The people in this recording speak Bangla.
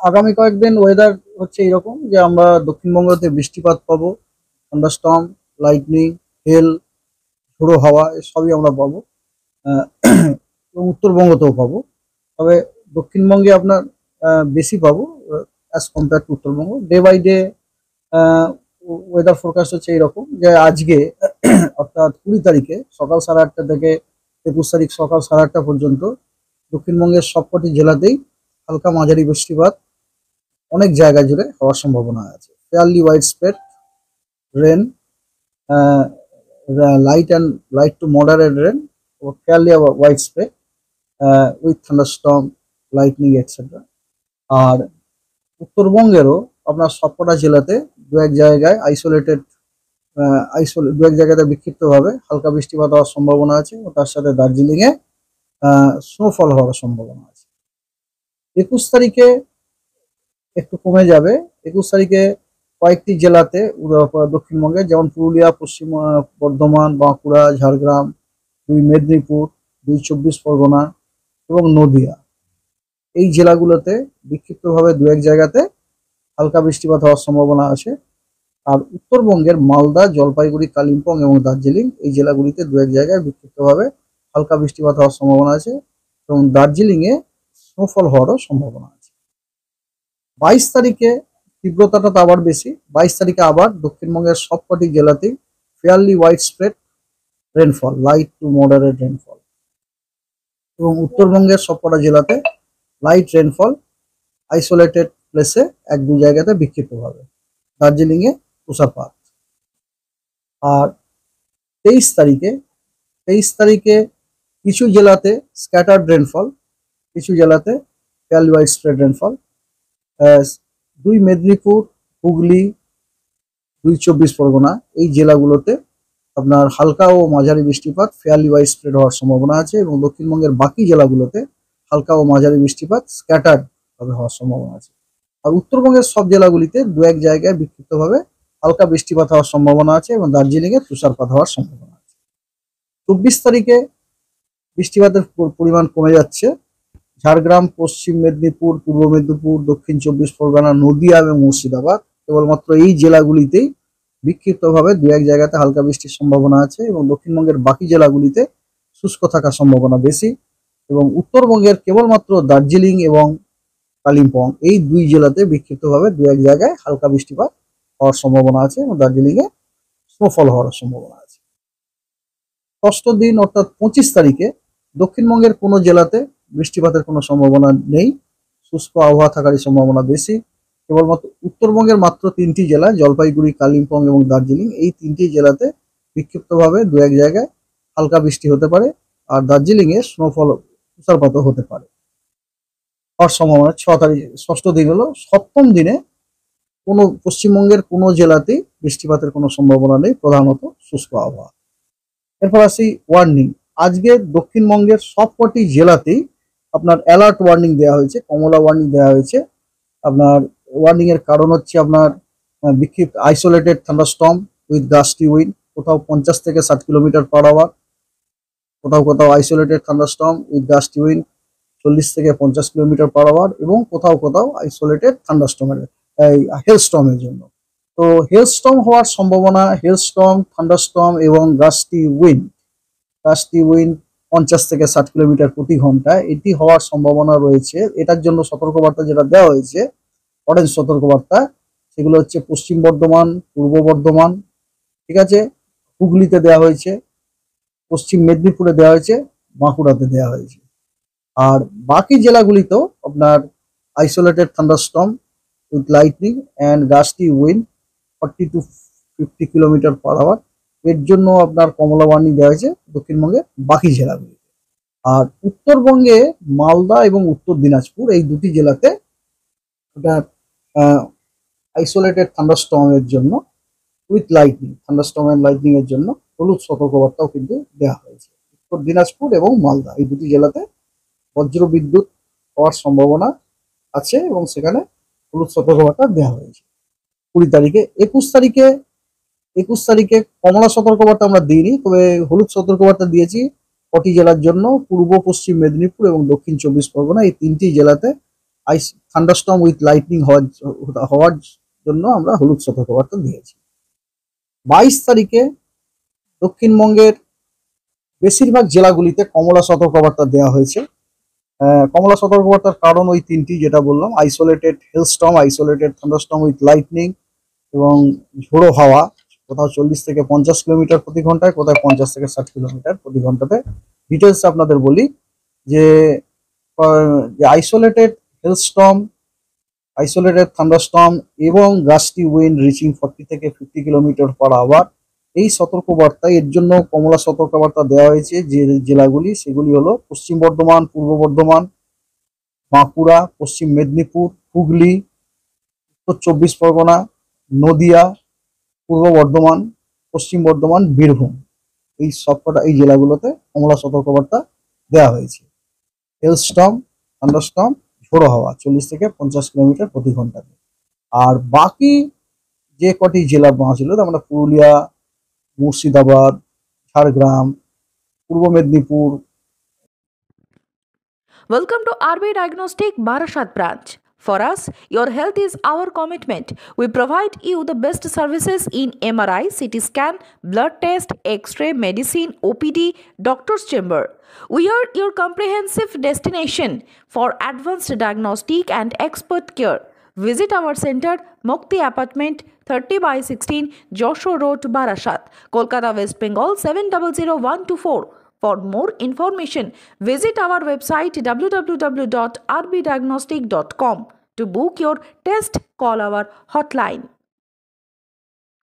আগামী কয়েকদিন ওয়েদার হচ্ছে এরকম যে আমরা দক্ষিণবঙ্গতে বৃষ্টিপাত পাবো, থান্ডারস্টর্ম, লাইটনিং, হেল, ঝোড়ো হাওয়া সবই আমরা পাবো। আহ, এবং উত্তরবঙ্গতেও পাবো। তবে দক্ষিণবঙ্গে আপনার বেশি পাবো অ্যাজ কম্পেয়ার টু উত্তরবঙ্গ। Day by day weather forecast হচ্ছে এরকম যে আজকে অর্থাৎ 20 তারিখে সকাল 8:30 থেকে 21 তারিখ সকাল 8:30 পর্যন্ত দক্ষিণবঙ্গের সবকটি জেলাতেই হালকা মাঝারি বৃষ্টিপাত অনেক জায়গা জুড়ে হওয়ার সম্ভাবনা আছে। Fairly widespread rain, light to moderate rain, fairly widespread with thunderstorm, lightning etcetera. আর উত্তরবঙ্গেরও আপনার সবকটা জেলাতে দু এক জায়গায় দু এক জায়গাতে বিক্ষিপ্তভাবে হালকা বৃষ্টিপাত হওয়ার সম্ভাবনা আছে ও তার সাথে দার্জিলিংয়ে স্নোফল হওয়ার সম্ভাবনা আছে। 21 তারিখে একটু কমে যাবে। 21 তারিখে কয়েকটি জেলাতে দক্ষিণবঙ্গে যেমন পুরুলিয়া, পশ্চিম বর্ধমান, বাঁকুড়া, ঝাড়গ্রাম, 2 মেদিনীপুর, 2 চব্বিশ পরগনা এবং নদিয়া, এই জেলাগুলোতে বিক্ষিপ্তভাবে দু এক জায়গাতে হালকা বৃষ্টিপাত হওয়ার সম্ভাবনা আছে। আর উত্তরবঙ্গের মালদা, জলপাইগুড়ি, কালিম্পং এবং দার্জিলিং, এই জেলাগুলিতে দু এক জায়গায় বিক্ষিপ্তভাবে হালকা বৃষ্টিপাত হওয়ার সম্ভাবনা আছে এবং দার্জিলিংয়ে স্নোফল হওয়ারও সম্ভাবনা আছে। 22 তারিখে তীব্রতাটা তো আবার বেশি। 22 তারিখে আবার দক্ষিণবঙ্গের সবকটি জেলাতেই fairly wide spread rainfall, light to moderate rainfall, এবং উত্তরবঙ্গের সবকটা জেলাতে লাইট রেনফল, আইসোলেটেড প্লেসে 1-2 জায়গাতে বিক্ষিপ্তভাবে, দার্জিলিংয়ে তুষারপাত। আর 23 তারিখে 23 তারিখে কিছু জেলাতে স্ক্যাটার্ড রেনফল, কিছু জেলাতে fairly wide spread rainfall. 2 Medinipur, Hooghly, 2 চব্বিশ পরগনা, এই জেলাগুলোতে আপনার হালকা ও মাঝারি বৃষ্টিপাত ফেয়ারলি ওয়াইড স্প্রেড হওয়ার সম্ভাবনা আছে এবং দক্ষিণবঙ্গের বাকি জেলাগুলোতে হালকা ও মাঝারি বৃষ্টিপাত স্ক্যাটার্ড ভাবে হওয়ার সম্ভাবনা আছে। আর উত্তরবঙ্গের সব জেলাগুলিতে দু এক জায়গায় বিক্ষিপ্তভাবে হালকা বৃষ্টিপাত হওয়ার সম্ভাবনা আছে এবং দার্জিলিংয়ে তুষারপাত হওয়ার সম্ভাবনা আছে। 24 তারিখে বৃষ্টিপাতের পরিমাণ কমে যাচ্ছে। ঝাড়গ্রাম, পশ্চিম মেদিনীপুর, পূর্ব মেদিনীপুর, দক্ষিণ চব্বিশ পরগনা, নদিয়া এবং মুর্শিদাবাদ, কেবলমাত্র এই জেলাগুলিতেই বিক্ষিপ্তভাবে দু এক জায়গাতে হালকা বৃষ্টির সম্ভাবনা আছে এবং দক্ষিণবঙ্গের বাকি জেলাগুলিতে শুষ্ক থাকার সম্ভাবনা বেশি। এবং উত্তরবঙ্গের কেবলমাত্র দার্জিলিং এবং কালিম্পং, এই 2 জেলাতে বিক্ষিপ্তভাবে দু এক জায়গায় হালকা বৃষ্টিপাত হওয়ার সম্ভাবনা আছে এবং দার্জিলিংয়ে স্নোফল হওয়ার সম্ভাবনা আছে। ষষ্ঠ দিন অর্থাৎ 25 তারিখে দক্ষিণবঙ্গের কোনো জেলাতে বৃষ্টিপাতের কোনো সম্ভাবনা নেই, শুষ্ক আবহাওয়া থাকারই সম্ভাবনা বেশি। কেবলমাত্র উত্তরবঙ্গের মাত্র 3টি জেলা, জলপাইগুড়ি, কালিম্পং এবং দার্জিলিং, এই 3টি জেলাতে বিক্ষিপ্তভাবে দু এক জায়গায় হালকা বৃষ্টি হতে পারে আর দার্জিলিংয়ে স্নোফল, তুষারপাতও হতে পারে হওয়ার সম্ভাবনা। 6 তারিখ ষষ্ঠ দিন হলো। সপ্তম দিনে কোনো পশ্চিমবঙ্গের কোনো জেলাতেই বৃষ্টিপাতের কোনো সম্ভাবনা নেই, প্রধানত শুষ্ক আবহাওয়া। এরপর আসি ওয়ার্নিং। আজকে দক্ষিণবঙ্গের সবকটি জেলাতেই আপনার অ্যালার্ট ওয়ার্নিং দেওয়া হয়েছে, কমলা ওয়ার্নিং দেওয়া হয়েছে। আপনার ওয়ার্নিং এর কারণ হচ্ছে আপনার বিক্ষিপ্ত isolated thunderstorm with gusty wind, কোথাও 50 থেকে 60 কিলোমিটার পার আওয়ার, কোথাও কোথাও isolated thunderstorm with gusty wind 40 থেকে 50 কিলোমিটার পার আওয়ার, এবং কোথাও কোথাও আইসোলেটেড থান্ডারস্টর্মের এই হেলস্টর্মের জন্য। তো হেলস্টর্ম হওয়ার সম্ভাবনা, হেলস্টর্ম, থান্ডারস্টর্ম এবং গাস্টি উইন্ড 50 থেকে 60 কিলোমিটার প্রতি ঘন্টায়, এটি হওয়ার সম্ভাবনা রয়েছে। এটার জন্য সতর্কবার্তা যেটা দেওয়া হয়েছে, অরেঞ্জ সতর্কবার্তা, সেগুলো হচ্ছে পশ্চিম বর্ধমান, পূর্ব বর্ধমান, ঠিক আছে, হুগলিতে দেওয়া হয়েছে, পশ্চিম মেদিনীপুরে দেওয়া হয়েছে, বাঁকুড়াতে দেওয়া হয়েছে। আর বাকি জেলাগুলিতেও আপনার isolated thunderstorm with lightning and gusty wind 40 to 50 kilometre per hour, এর জন্য আপনার কমলা ওয়ার্নিং দেওয়া হয়েছে দক্ষিণবঙ্গের বাকি জেলাগুলিতে। আর উত্তরবঙ্গে মালদা এবং উত্তর দিনাজপুর, এই দুটি জেলাতে আপনার আইসোলেটেড থান্ডারস্টর্মের জন্য with lightning, thunderstorm and lightning এর জন্য হলুদ সতর্কবার্তাও কিন্তু দেওয়া হয়েছে। উত্তর দিনাজপুর এবং মালদা, এই দুটি জেলাতে বজ্র বিদ্যুৎ হওয়ার সম্ভাবনা আছে এবং সেখানে হলুদ সতর্কবার্তা দেওয়া হয়েছে। 20 তারিখে 21 তারিখে কমলা সতর্কবার্তা আমরা দিইনি, তবে হলুদ সতর্কবার্তা দিয়েছি কটি জেলার জন্য, পূর্ব পশ্চিম মেদিনীপুর এবং দক্ষিণ চব্বিশ পরগনা, এই 3টি জেলাতে আইস থান্ডারস্টর্ম উইথ লাইটনিং হওয়ার জন্য আমরা হলুদ সতর্কবার্তা দিয়েছি। 22 তারিখে দক্ষিণবঙ্গের বেশিরভাগ জেলাগুলিতে কমলা সতর্কবার্তা দেওয়া হয়েছে। কমলা সতর্কবার্তার কারণ ওই তিনটি যেটা বললাম, isolated hailstorm, isolated thunderstorm with lightning এবং ঝোড়ো হাওয়া, কোথাও 40 থেকে 50 কিলোমিটার প্রতি ঘন্টায়, কোথায় 50 থেকে 60 কিলোমিটার প্রতি ঘন্টাতে। ডিটেলস আপনাদের বলি যে আইসোলেটেড হেলস্টর্ম, আইসোলেটেড থান্ডারস্টর্ম এবং গাস্টি উইন্ড রিচিং 40 থেকে 50 কিলোমিটার পার আওয়ার, এই সতর্কবার্তা এর জন্য কমলা সতর্কবার্তা দেওয়া হয়েছে। যে জেলাগুলি সেগুলি হলো পশ্চিম বর্ধমান, পূর্ব বর্ধমান, বাঁকুড়া, পশ্চিম মেদিনীপুর, হুগলি, উত্তর 24 পরগনা, নদিয়া, পূর্ব বর্ধমান, পশ্চিম বর্ধমান, বীরভূম, এই সবকটা এই জেলাগুলোতে কমলা সতর্কবার্তা দেওয়া হয়েছে। হেলস্টর্ম, থান্ডারস্টর্ম, ঝোড়ো হাওয়া 40 থেকে 50 কিলোমিটার প্রতি ঘন্টাতে। আর বাকি যে কটি জেলা বাঁচলো, তার মানে পুরুলিয়া, মুর্শিদাবাদ, ঝাড়গ্রাম, পূর্ব Medinipur. Welcome to RB Diagnostic Barashat branch. For us, your health is our commitment. We provide you the best services in MRI, CT scan, blood test, X-ray, medicine, OPD, doctor's chamber. We are your comprehensive destination for advanced diagnostic and expert care. Visit our center, Mukti Apartment, 30/16, Joshua Road, Barashat, Kolkata, West Bengal 700124. For more information, visit our website www.rbdiagnostic.com. To book your test, call our hotline